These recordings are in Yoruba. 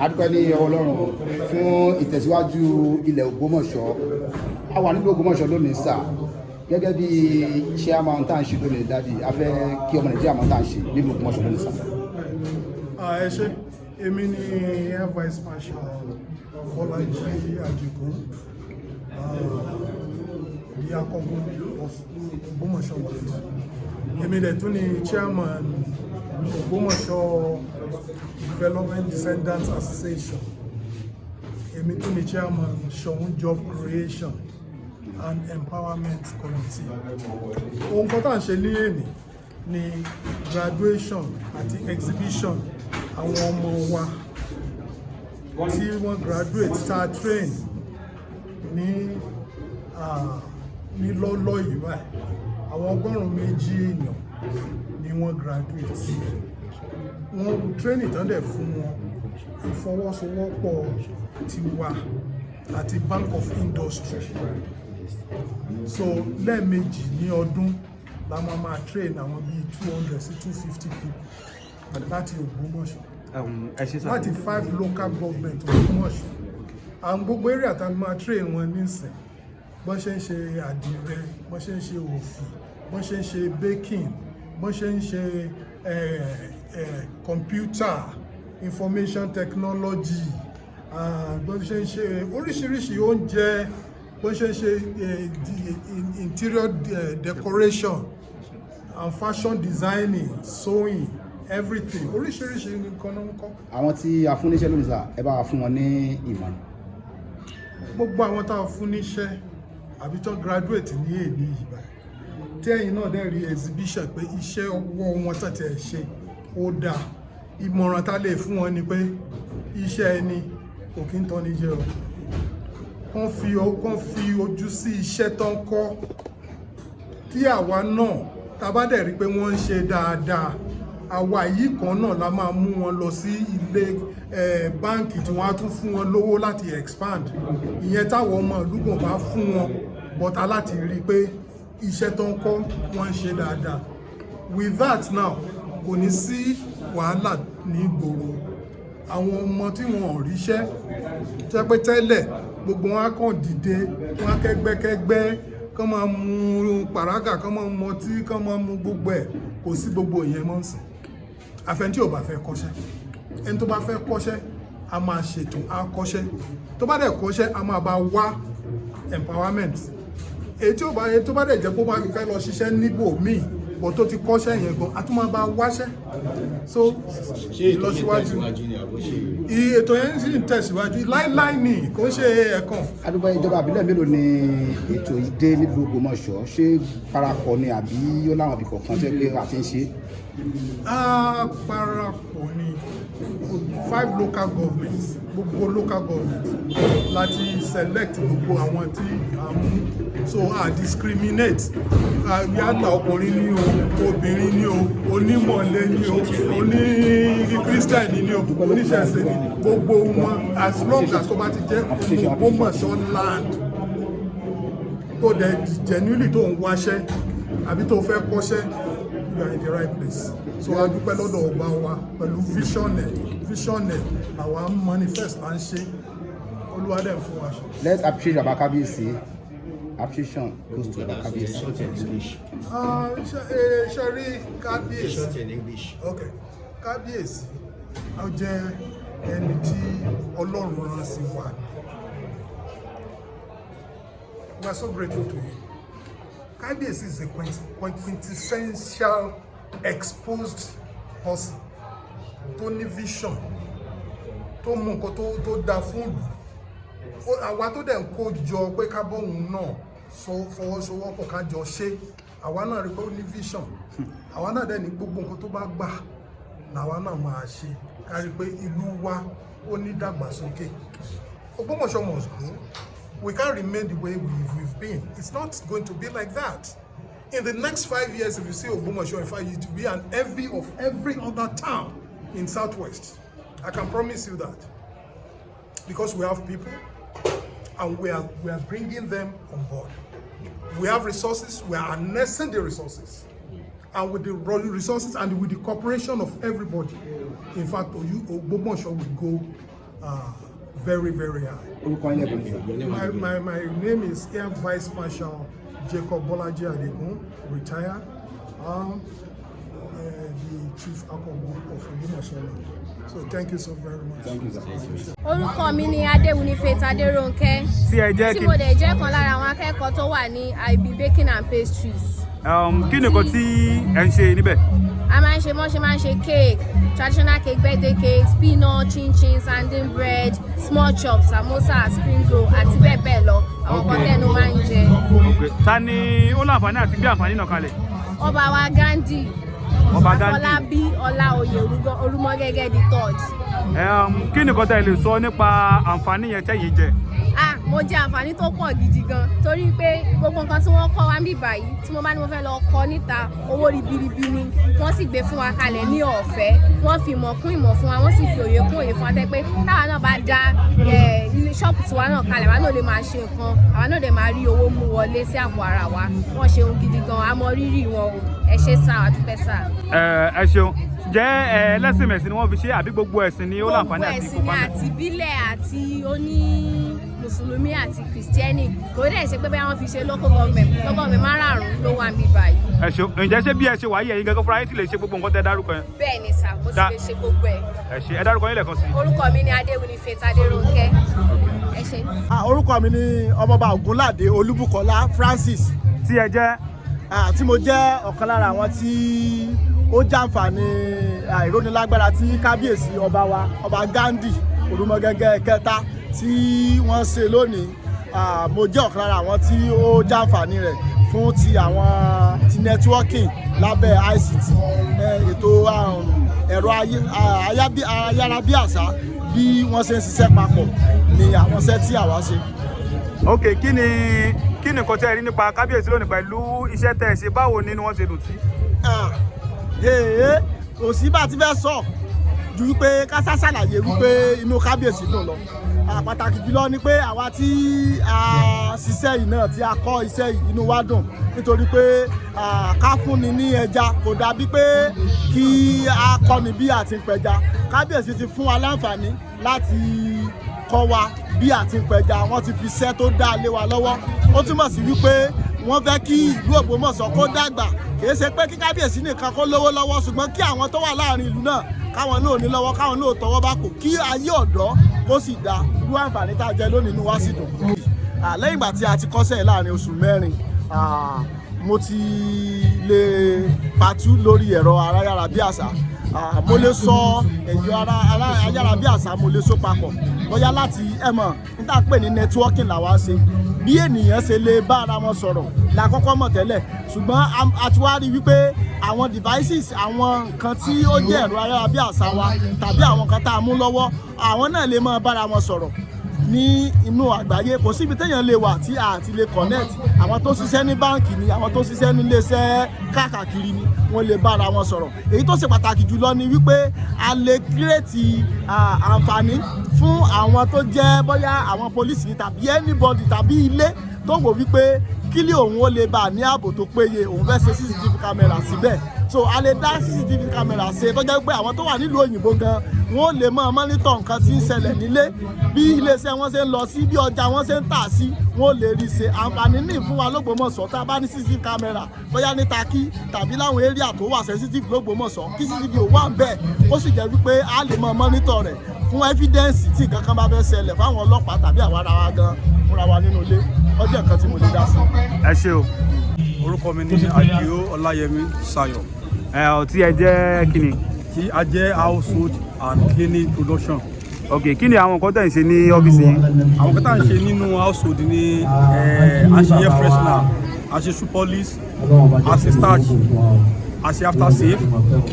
adúpẹ́ ní Ọlọ́run fún ìtẹ̀síwájú ilẹ̀ Ògbómọ̀ṣọ́. A wà nílùú Ògbómọ̀ṣọ́ lónìí sà, gẹ́gẹ́ bí chairman tá à ń ṣe lónìí dádì, a fẹ́ kí ọmọ Nàìjíríà mọ̀ tá à ń ṣe nílùú Ògbómọ̀ṣọ́ lónìí sà. Ẹ ṣé, èmi ni Air Vice Marshal Bọ́lájí Àdìgún, the Akọgun of Ògbómọ̀ṣọ́ West. Èmi dẹ̀ tún ni chairman Ògbómọ̀ṣọ́ Development Descendants Association. Èmi tún ni chairman Ṣọ̀ún Job Creation and Empowerment Committee. Ohun kan tá à ń ṣe ní èní ni graduation àti exhibition àwọn ọmọ wa tí wọ́n graduate tá a train ní lọ́lọ́ yìí báyìí. Àwọn 100 èèyàn ni wọ́n graduate. Wọ́n training tán dẹ̀ fún wọn ìfọwọ́sowọ́pọ̀ tiwa àti Bank of Industry. So lẹ́ẹ̀mejì ní ọdún la máa train àwọn bíi 200 sí 250 people láti Ògbómọ̀ṣọ́, láti 5 local government Ògbómọ̀ṣọ́. Àwọn gbogbo area tá a máa train wọn nísìn, bọ́n ṣe ń ṣe àdìrẹ, bọ́n ṣe ń ṣe òfì, bọ́n ṣe ń ṣe baking, bọ́n ṣe ń ṣe computer information technology, bọ́n ṣe ń ṣe oríṣiríṣi oúnjẹ, bọ́n ṣe ń ṣe interior decoration and fashion designing, sewing, everything, oríṣiríṣi nǹkan ló ń kọ́. Àwọn tí a fún níṣẹ́ lónìí sà, ẹ bá wa fún wọn ní ìmọ̀ràn. Gbogbo àwọn tá a fún níṣẹ́ àbí tó graduate ní èní yìí báyìí, tí ẹ̀yin náà dẹ̀ rí exhibition pé iṣẹ́ ọwọ́ wọn tẹ̀tẹ̀ ṣe ó dáa, ìmọ̀ràn tá lè fún wọn ni pé iṣẹ́ ẹni kò kí ń tán ní jẹ́ o. Kán fi ojú sí iṣẹ́ tó ń kọ́, kí àwa náà tá bá dẹ̀ rí pé wọ́n ń ṣe dáadáa, àwa yìí kan náà la máa mú wọn lọ sí ilé báǹkì tí wọ́n á tún fún wọn lówó láti expand. Ìyẹn táwọn ọmọ ìlúgbọ̀n bá fún wọn bọ́ta láti rí pé iṣẹ́ tó ń kọ́ wọ́n ń ṣe dáadáa. With that now, kò ní sí wàhálà ní ìgboro. Àwọn ọmọ tí wọn ò ríṣẹ́ jẹ́ pé tẹ́lẹ̀ gbogbo wọn á kàn dìde, wọn á kẹ́gbẹ́kẹ́gbẹ́, kán máa mu pàrágà, kán máa mu ọtí, kán máa mu gbogbo ẹ̀. Kò sí gbogbo ìyẹn mọ́ nsìn. Àfẹn tí ò bá fẹ́ kọ́ṣẹ́, ẹni tó bá fẹ́ kọ́ṣẹ́ a máa ṣètò á kọ́ṣẹ́, tó bá dẹ̀ kọ́ṣẹ́ a máa bá wá empowerment. Èyí tó bá dẹ̀ jẹ́ kó máa fẹ́ lọ ṣiṣẹ́ níbò míì bọ̀ tó ti kọ́ṣẹ́ yẹn gan, a tún máa bá wáṣẹ́. So ìlọsíwájú ètò yẹn sì ń tẹ̀síwájú láíláí ní kò ṣe ẹ̀kan. Adúpẹ́, ìjọba àbílẹ̀ mélòó ni ètò yìí dé nílùú Ògbómọ̀ṣọ́? Ṣé parapọ̀ ni àbí ó láwọn ibì kọ̀ọ̀kan tó yẹ pé a ti ń ṣe? Parapọ̀ ni 5 local governments, gbogbo local governments láti select gbogbo àwọn tí a mú. So discriminate, yálà ọkùnrin ní o, obìnrin ní o, onímọ̀lẹ́ ní o, oní Christian ní o, oníṣẹ̀ṣe ní, gbogbo wọn as long as tó bá ti jẹ́ Ògbómọ̀ṣọ́ land tó dẹ̀ genuinely tó ń wáṣẹ́ àbí tó fẹ́ kọ́ṣẹ́, you are in the right place. So a dúpẹ́ lọ́dọ̀ ọba wa pẹ̀lú vision ẹ̀ àwa manifest à ń ṣe, Olúwa dẹ̀ fún wa ṣe. Let's appreciate Baba Kábíyèsí. Appreciation goes to Baba Kábíyèsí. Ṣẹ́rí Kábíyèsí. Okay. Kábíyèsí ó jẹ́ ẹni tí Ọlọ́run rán sí wa. We are so grateful to you. Kábíyèsí is a quintessential exposed person tó ní vision, tó mú nǹkan tó dá fún ìlú. Àwa tó dẹ̀ ń kó jọ pé ká bóun náà fọwọ́sowọ́pọ̀ ká jọ ṣe, àwa náà rí pé ó ní vision, àwa náà dẹ̀ ní gbogbo nǹkan tó bá gbà làwa náà máa ṣe, ká rí pé ìlú wa ó ní dàgbàsókè. Ògbómọ̀ṣọ́ must grow. We can't remain the way we've been. It's not going to be like that. In the next 5 years, if you see Ògbómọ̀ṣọ́, in fact, it will be an envy of every other town in Southwest. I can promise you that. Because we have people, and we are bringing them on board. We have resources, we are harnessing the resources. and with the resources and with the cooperation of everybody, in fact, Ogbomoso will go very, very high. My name is Air Vice Marshal Jacob Bolaji Adegun, retired, the Chief Akobo of Ogbomoso. So thank you so very much. Thank you, sir. Orúkọ mi ni Adéwunifet Adérónkẹ́. Tí mo dẹ̀ jẹ́ kan lára àwọn akẹ́kọ̀ọ́ tó wà ní IB Baking and Pastries. Kí ni nǹkan tí ẹ ń ṣe níbẹ̀? A máa ń ṣe cake, traditional cake, birthday cakes, peanut, chin-chin, sanding bread, small chops, samosa, spring roll àti bẹ́ẹ̀ bẹ́ẹ̀ lọ. Àwọn kan tẹ́nu máa ń jẹ. Ta ni ó láǹfààní àti gbé àǹfààní náà kalẹ̀? Ọba wa Gandhi. Ọba Gandhi. Afọlábí Ọláoyè Olúmọgẹ́gẹ́ the third. Kí ni nǹkan tẹ́ ẹ lè sọ nípa àǹfààní yẹn tẹ́yìn jẹ? Mo jẹ àǹfààní tó pọ̀ gidi gan torí pé gbogbo nǹkan tí wọ́n kọ́ wa ń bì báyìí tí mo bá ní mo fẹ́ lọ kọ́ níta owó ribiribi ni wọ́n sì gbé fún wa kalẹ̀ ní ọ̀fẹ́ wọ́n fi ìmọ̀ kún ìmọ̀ fún wa wọ́n sì fi òye kún òye fún wa tẹ́ pé táwa náà bá dá ilé ṣọ́ọ̀pù tiwa náà kalẹ̀ àwa náà lè máa ṣe nǹkan àwa náà lè máa rí owó mú wọlé sí àpò ara wa wọ́n ṣeun gidi gan a mọ rírì wọn o ẹ ṣé sá àdúpẹ́ sá. Ẹ ṣeun jẹ́ ẹlẹ́sìn mẹ̀sìn ni wọ́n fi ṣe àbí gbogbo ẹ̀sìn ni ó láǹfààní àti gbogbo ẹ̀sìn ni àti ìbílẹ̀ àti oní mùsùlùmí àti kìrìsìtẹ́nì kò dẹ̀ ṣe pé bẹ́ẹ̀ wọ́n fi ṣe local government márààrún ló wà níbí báyìí. Ẹ ṣeun ǹjẹ́ ṣé bí ẹ ṣe wáyé ẹ̀yin gẹ́gẹ́ fúnra yín sì lè ṣe gbogbo nǹkan tẹ́ dárúkọ yẹn? Bẹ́ẹ̀ ni sà mo sì lè ṣe gbogbo ẹ̀. Ẹ ṣé ẹ dárúkọ yín lẹ́ẹ̀kan sí. Orúkọ mi ni Adéwunifet Adérónkẹ́. Ẹ ṣé. Orúkọ mi ni Ọmọọba Ògúnládé Olúbùkọ́lá Francis. Tí ẹ jẹ́? Tí mo jẹ́ ọ̀kan lára àwọn tí ó jàǹfààní ìrónilágbára tí kábíyèsí ọba wa Ọba Gandhi Olúmọgẹ́gẹ́ kẹta tí wọ́n ṣe lónìí. Mo jẹ́ ọ̀kan lára àwọn tí ó jàǹfààní rẹ̀ fún ti àwọn ti networking lábẹ́ ICT ètò ẹ̀rọ ayárabíàṣá bí wọ́n ṣe ń ṣiṣẹ́ papọ̀ ni àwọn iṣẹ́ tí àwa ṣe. Ok, kí ni nǹkan tẹ́ ẹ rí nípa kábíyèsí lónìí pẹ̀lú iṣẹ́ tẹ́ ẹ ṣe báwo ni wọ́n ṣe dùn sí? Kò sí bá ti fẹ́ sọ ju wípé ká ṣàlàyé wípé inú kábíyèsí dùn lọ. Pàtàkì jùlọ ni pé àwa tí a ṣiṣẹ́ yìí náà tí a kọ́ iṣẹ́ yìí inú wa dùn nítorí pé ká fúnni ní ẹja kò dàbí pé kí a kọ́ni bí a ti ń pẹja. Kábíyèsí ti fún wa láǹfààní láti kọ́ wa bí a ti ń pẹja wọ́n ti fi iṣẹ́ tó dá lé wa lọ́wọ́ ó túmọ̀ sí wípé wọ́n fẹ́ kí ìlú Ògbómọ̀ṣọ́ kó dàgbà kìí ṣe pé kí kábíyèsí nìkan kó lówó lọ́wọ́ ṣùgbọ́n kí àwọn tó wà láàrin ìlú náà káwọn náà ní lọ́wọ́ káwọn náà tọwọ́ bá kò kí ayé ọ̀dọ́ kó sì dá irú àǹfààní tá a jẹ lónìí inú wa sì dùn. Lẹ́yìn ìgbà tí a ti kọ́ṣẹ́ láàrin oṣù mẹ́rin mo ti lè patú lórí ẹ̀rọ ayárabíàṣá mo lè sọ ẹ̀yọ ayárabíàṣá mo lè so papọ̀ bóyá láti níta pè ní networking làwa ṣe bí ènìyàn ṣe lè bá ara wọn sọ̀rọ̀ la kọ́kọ́ mọ̀ tẹ́lẹ̀ ṣùgbọ́n a ti wá rí wípé àwọn devices àwọn nǹkan tí ó jẹ́ ẹ̀rọ ayárabíàṣá wa tàbí àwọn nǹkan tá a mú lọ́wọ́ àwọn náà lè máa bára wọn sọ̀rọ̀ ní inú àgbáyé kò síbi téèyàn lè wà tí a ti lè connect àwọn tó ṣiṣẹ́ ní báǹkì ni àwọn tó ṣiṣẹ́ ní iléeṣẹ́ káàkiri ni wọ́n lè bára wọn sọ̀rọ̀ èyí tó ṣe pàtàkì jùlọ ni wípé a lè create àǹfààní fún àwọn tó jẹ́ bóyá àwọn police tàbí anybody tàbí ilé tó wò wípé kílí òun ó lè bá ní ààbò tó péye òun fẹ́ ṣe CCTV camera síbẹ̀ so a lè dá CCTV camera ṣe tó jẹ́ pé àwọn tó wà nílùú òyìnbó gan wọ́n lè máa monitor nǹkan tí ń ṣẹlẹ̀ nílé bí iléeṣẹ́ wọn ṣe ń lọ sí bí ọjà wọn ṣe ń tà sí wọ́n lè rí ṣe àǹfààní ní fún wa l'Ógbómọ̀ṣọ́ tá a bá ní CCTV camera bóyá ní Takí tàbí láwọn area tó wà sensitive l'Ógbómọ̀ṣọ́ kí CCTV ò wà ń bẹ̀ ó sì jẹ́ wípé a lè máa monitor rẹ̀ fún evidence tí nǹkan kan bá fẹ́ ṣẹlẹ̀ fáwọn ọlọ́pàá tàbí àwa ara wa gan fúnra wa nínú ilé ọjọ́ nǹkan tí mo lè dá sí. Ẹ ṣé o. Orúkọ mi ni Adio Ọláyẹmí Sayọ̀. Tí ẹ jẹ́ kíni? Tí a jẹ́ household and cleaning production. Ok, kí ni àwọn nǹkan tẹ̀ ń ṣe ní ọ́fíìsì yìí? Àwọn nǹkan tá à ń ṣe nínú household ni a ṣe air freshener, a ṣe shoe polish, a ṣe starch, a ṣe after save,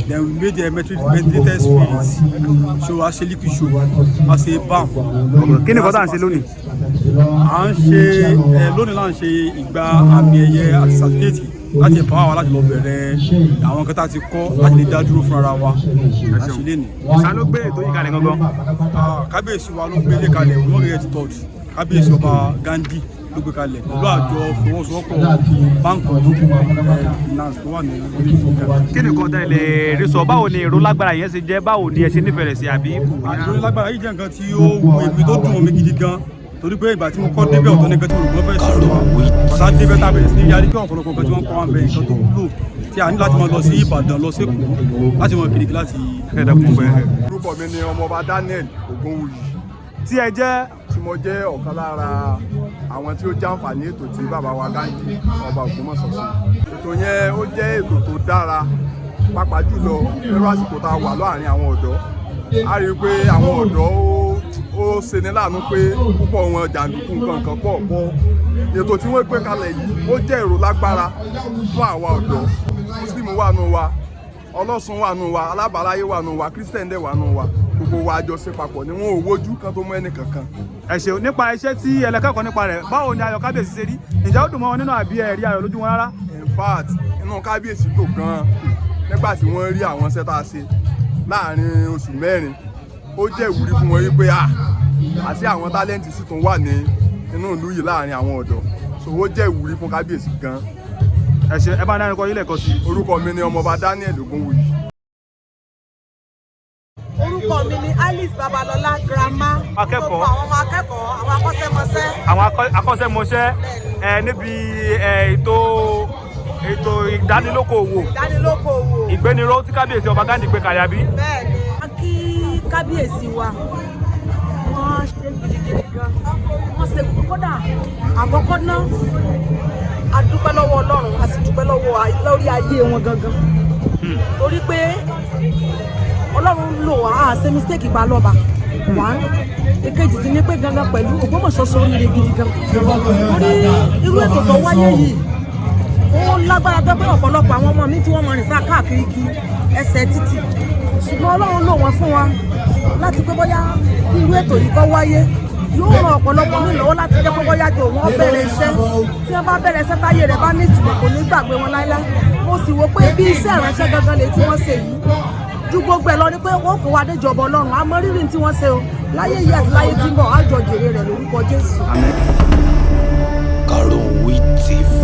then we made the methylated spirits, so a ṣe liquid soap, a ṣe balm. Kí ni nǹkan tá à ń ṣe lónìí? À ń ṣe lónìí là ń ṣe ìgbà àmì ẹ̀yẹ àti certificate láti ẹ̀pá wa láti lọ bẹ̀rẹ̀ àwọn nǹkan tá a ti kọ́ láti lè dá dúró fúnra wa láti lè ní. Ta ló gbé ètò yìí kalẹ̀ gangan? Kábíyèsí wa ló gbé lé kalẹ̀ Olúmọgẹ́gẹ́ ti tọ́jú kábíyèsí ọba Gandhi ló gbé kalẹ̀ pẹ̀lú àjọ fọwọ́sowọ́pọ̀ bank of finance tó wà ní orílẹ̀-èdè. kí ni nǹkan tẹ́ lè rí sọ báwo ni èrò lágbára yẹn ṣe jẹ́ báwo ni ẹ ṣe nífẹ̀ẹ́ rẹ̀ sí àbí. àjọ lágbára yìí jẹ́ nǹkan tí ó wù èmi tó dùn mí gidi gan torí pé ìgbà tí mo kọ́ débẹ̀ ọ̀tọ̀ nìkan tí mo rò fẹ́ ṣe ọ̀tá débẹ̀ tábìlì sí yarí pé ọ̀pọ̀lọpọ̀ nǹkan tí wọ́n kọ́ wa ń bẹ nǹkan tó wúlò tí a ní láti máa lọ sí Ìbàdàn lọ sékòó láti mọ kìrìkì láti ẹ̀ẹ́dẹ́kùn bẹ́ẹ̀. orúkọ mi ni ọmọọba Daniel Ogunwuyi tí ẹ jẹ́ tí mo jẹ́ ọ̀kan lára àwọn tí ó jàǹfààní ètò tí bàbá wa Ghandi ọba Ògbómọ̀ṣọ́ sí. ètò yẹn ó jẹ́ ètò tó dára pàápàá jùlọ nínú àsìkò tá a wà láàrin àwọn ọ̀dọ́. a rí i pé àwọn ọ̀dọ́ ó ṣeni láàánú pé púpọ̀ wọn jàǹdùkú nǹkan pọ̀ ètò tí wọ́n gbé kalẹ̀ yìí ó jẹ́ èrò lágbára fún àwa ọ̀dọ́. Muslim wà nù wa, Ọlọ́sùn wà nù wa, alábàáláyé wà nù wa, Christian dẹ̀ wà nù wa, gbogbo wa jọ ṣe papọ̀ ni wọn ò wojú kan tó mú ẹnì kankan. ẹ ṣeun nípa iṣẹ́ tí ẹlẹ́kẹ́kọ̀ọ́ nípa rẹ̀ báwo ni ayọ̀ kábíyèsí ṣe rí ǹjẹ́ ó dùn mọ́ wọn nínú àbí ẹ̀rí ayọ̀ lójú wọn rárá. In fact inú kábíyèsí tó gan-an nígbà tí wọ́n rí àwọn iṣẹ́ tá a ṣe láàrin oṣù mẹ́rin ó jẹ́ ìwúrí fún wọn wípé àti àwọn tálẹ́ǹtì sì tún wà ní inú ìlú yìí láàrin àwọn ọ̀dọ́ so ó jẹ́ ìwúrí fún kábíyèsí gan-an. ẹ ṣe ẹ bá ń dárúkọ yín lẹ́ẹ̀kan sí. orúkọ mi ni ọmọọba Daniel Ogunwuyi. orúkọ mi ni Alice Babalọlá Grandma. akẹ́kọ̀ọ́ àwọn ọmọ akẹ́kọ̀ọ́ àwọn akọ́ṣẹ́mọṣẹ́. àwọn akọ́ṣẹ́mọṣẹ́ níbi ètò ìdánilókòwò ìgbéniró tí kábíyèsí ọba Ghandi gbé kalẹ̀ àbí. bẹ́ẹ̀ni a kí kábíyèsí wa wọ́n ṣe gidigidi gan wọ́n ṣe kódà àkọ́kọ́ náà a dúpẹ́ lọ́wọ́ Ọlọ́run a sì dúpẹ́ lọ́wọ́ lórí ayé wọn gangan torí pé Ọlọ́run lò wá a ṣe mistake pa lọ́ba one èkejì sí ni pé gangan pẹ̀lú Ògbómọ̀ṣọ́ sóríire gidi gan torí irú ètò tó wáyé yìí ó lágbára tó pé ọ̀pọ̀lọpọ̀ àwọn ọmọ mi tí wọ́n mọ rìn sá káàkiri kí ẹsẹ̀ títì ṣùgbọ́n Ọlọ́run lò wọ́n fún wa láti pé bóyá irú ètò yìí kó wáyé yóò ràn ọ̀pọ̀lọpọ̀ mi lọ́wọ́ láti jẹ́ pé bóyá jò wọ́n bẹ̀rẹ̀ iṣẹ́ tí wọ́n bá bẹ̀rẹ̀ iṣẹ́ táyé rẹ̀ bá ní ìtumọ̀ kò ní gbàgbé wọn láíláí mo sì wò pé bí iṣẹ́ ìránṣẹ́ gangan lè tí wọ́n ṣe yìí ju gbogbo ẹ̀ lọ ni pé wọ́n kó wa déjọba Ọlọ́run a mọ rírì tí wọ́n ṣe o láyé yìí àti láyé tí ń bọ̀ á jọ jèrè rẹ̀ lórúkọ Jésù. Karowi TV.